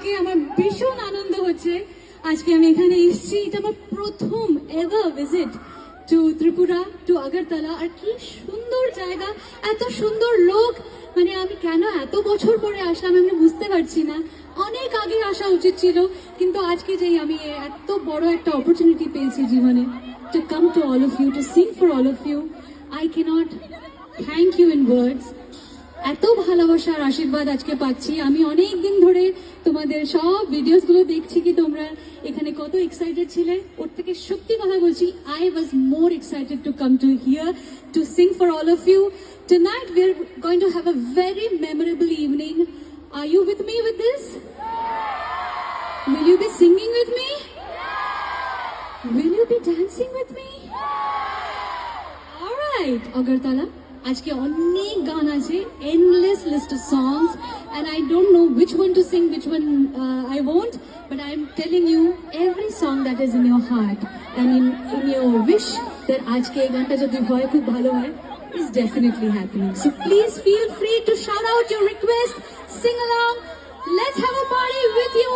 থেকে আমার ভীষণ আনন্দ হচ্ছে আজকে আমি এখানে এসেছি। এটা আমার প্রথম ever visit to Tripura, to Agartala. আর কি সুন্দর জায়গা, এত সুন্দর লোক। মানে আমি কেন এত বছর পরে আসলাম আমি বুঝতে পারছি না। অনেক আগে আসা উচিত ছিল, কিন্তু আজকে যেই আমি এত বড় একটা অপরচুনিটি পেয়েছি জীবনে, to come to all of you, to sing for all of you, I can't thank you in words. এত ভালোবাসার আশীর্বাদ আজকে পাচ্ছি। আমি অনেক দিন ধরে তোমাদের সব ভিডিওস গুলো দেখছি কি তোমরা এখানে কত এক্সাইটেড ছিলে। ওর থেকে সত্যি কথা বলছি, I was more excited to come to here to sing for all of you. Tonight we are going to have a very memorable evening. Are you with me with this? Will you be singing with me? Will you be dancing with me? All right, Agartala. আজকে অনেক গান আছে, endless list of songs, and I don't know which one to sing, which one I won't, but I'm telling you every song that is in your heart and in your wish that আজকে এই গানটা যদি হয় খুব ভালো হয় is definitely happening. So please feel free to shout out your request, sing along. Let's have a party with you.